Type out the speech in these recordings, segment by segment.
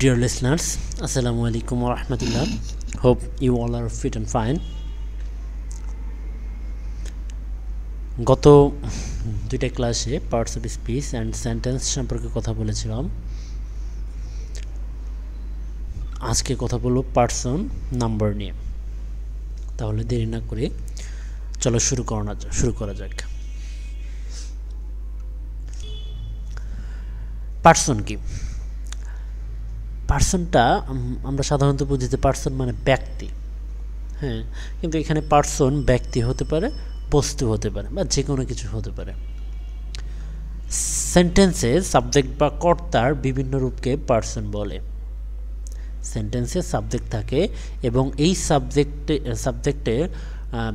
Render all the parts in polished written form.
Dear listeners, Assalamu alaikum wa rahmatullah. Hope you all are fit and fine. গত দুইটা ক্লাসে parts of speech and sentence সম্পর্কে কথা বলেছিলাম। আজকে কথা বলবো পার্সন নাম্বার নিয়ে। তাহলে দেরি না করে চলো শুরু করা যাক। পার্সন কি? পার্সনটা আমরা সাধারণত বুঝিতে পার্সন মানে ব্যক্তি, হ্যাঁ, কিন্তু এখানে পার্সন ব্যক্তি হতে পারে, বস্তু হতে পারে, বা যে কোনো কিছু হতে পারে। সেন্টেন্সে সাবজেক্ট বা কর্তার বিভিন্ন রূপকে পার্সন বলে। সেন্টেন্সে সাবজেক্ট থাকে এবং এই সাবজেক্টে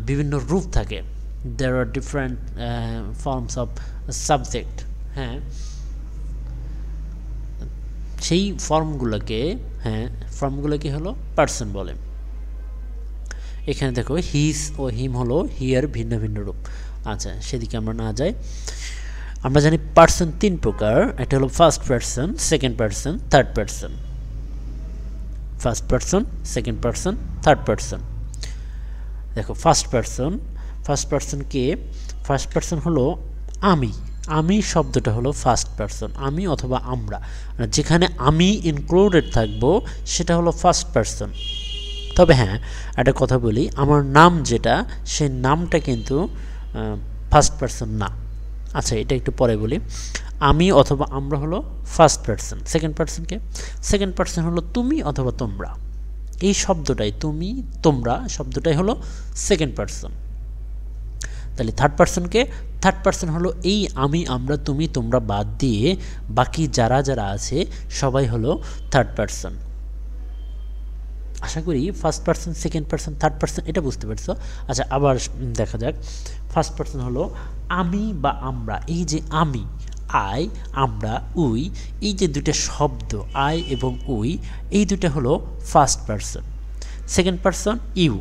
বিভিন্ন রূপ থাকে। দেয়ার আর ডিফারেন্ট ফর্মস অফ সাবজেক্ট, হ্যাঁ, সেই ফর্মগুলোকে হলো পার্সন বলে। এখানে দেখো হিস ও হিম হলো হিয়ার ভিন্ন ভিন্ন রূপ। আচ্ছা, সেদিকে আমরা না যাই। আমরা জানি পার্সন তিন প্রকার। এটা হলো first person, second person, third person. First person, second person, third person. দেখো ফার্স্ট পার্সন কে? ফার্স্ট পার্সন হলো আমি শব্দটা হলো ফার্স্ট পার্সন। আমি অথবা আমরা, যেখানে আমি ইনক্লুডেড থাকবো সেটা হলো ফার্স্ট পার্সন। তবে হ্যাঁ, একটা কথা বলি, আমার নাম যেটা, সেই নামটা কিন্তু ফার্স্ট পার্সন না। আচ্ছা, এটা একটু পরে বলি। আমি অথবা আমরা হলো ফার্স্ট পার্সন। সেকেন্ড পার্সন হলো তুমি অথবা তোমরা। এই শব্দটাই, তুমি তোমরা শব্দটাই হলো সেকেন্ড পার্সন। তাহলে থার্ড পার্সন হলো এই আমি, আমরা, তুমি, তোমরা বাদ দিয়ে বাকি যারা আছে সবাই হলো থার্ড পার্সন। আশা করি first person, second person, third person এটা বুঝতে পারছো। আচ্ছা, আবার দেখা যাক। ফার্স্ট পার্সন হলো আমি বা আমরা। এই যে আমি, আই, আমরা, উই, এই যে দুটো শব্দ আই এবং উই, এই দুটো হলো first person. Second person you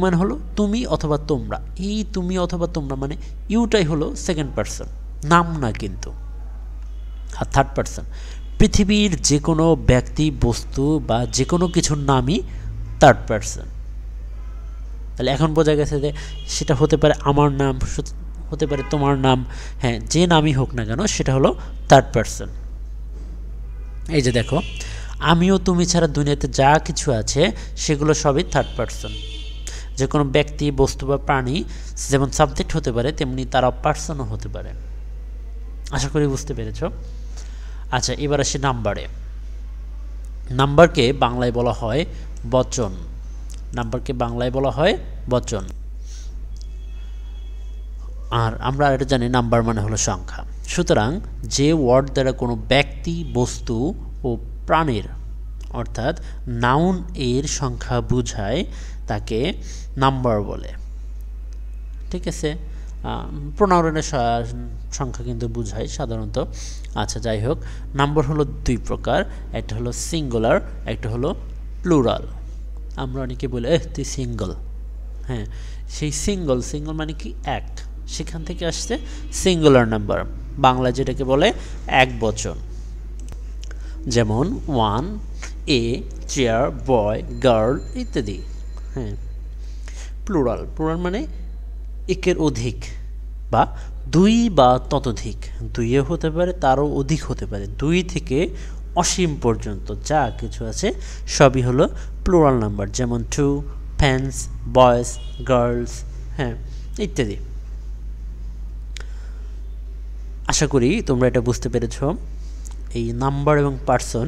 মানে হলো তুমি অথবা তোমরা। এই তুমি অথবা তোমরা মানে ইউটাই হলো সেকেন্ড পার্সন, নাম না কিন্তু। আর থার্ড পার্সন পৃথিবীর যে কোনো ব্যক্তি, বস্তু বা যে কোনো কিছুর নামই থার্ড পার্সন। তাহলে এখন বোঝা গেছে যে সেটা হতে পারে আমার নাম, হতে পারে তোমার নাম, হ্যাঁ, যে নামই হোক না কেন সেটা হলো থার্ড পার্সন। এই যে দেখো, আমিও তুমি ছাড়া দুনিয়াতে যা কিছু আছে সেগুলো সবই থার্ড পার্সন। যে কোনো ব্যক্তি, বস্তু বা প্রাণী যেমন সাবজেক্ট হতে পারে, তেমনি তারা পার্সনও হতে পারে। আশা করি বুঝতে পেরেছ। আচ্ছা, এবার আসি নাম্বারে। নাম্বারকে বাংলায় বলা হয় বচন। আর আমরা এটা জানি, নাম্বার মানে হলো সংখ্যা। সুতরাং যে ওয়ার্ড দ্বারা কোনো ব্যক্তি, বস্তু ও প্রাণীর অর্থাৎ নাউন এর সংখ্যা বোঝায় তাকে নাম্বার বলে। ঠিক আছে, প্রোনাউনের সংখ্যা কিন্তু বোঝায় সাধারণত। আচ্ছা, যাই হোক, নাম্বার হলো দুই প্রকার। একটা হলো সিঙ্গুলার, একটা হলো প্লুরাল। আমরা অনেকে বলি তুই সিঙ্গল, হ্যাঁ, সেই সিঙ্গল মানে কি? এক। সেখান থেকে আসছে সিঙ্গুলার নাম্বার, বাংলা যেটাকে বলে এক বচন। যেমন ওয়ান, এ, চেয়ার, বয়, গার্ল ইত্যাদি। হ্যাঁ, প্লুরাল মানে একের অধিক বা দুই বা ততোধিক। দুইও হতে পারে, তারও অধিক হতে পারে। দুই থেকে অসীম পর্যন্ত যা কিছু আছে সবই হলো প্লুরাল নাম্বার। যেমন টু, ফ্যান্স, বয়েজ, গার্লস, হ্যাঁ, ইত্যাদি। আশা করি তোমরা এটা বুঝতে পেরেছ। এই নাম্বার এবং পার্সন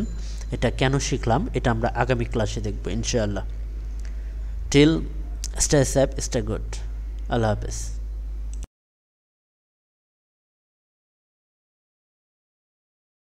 এটা কেন শিখলাম এটা আমরা আগামী ক্লাসে দেখব ইনশাআল্লাহ। Till, stay safe, stay good. আল্লাহ হাফেজ।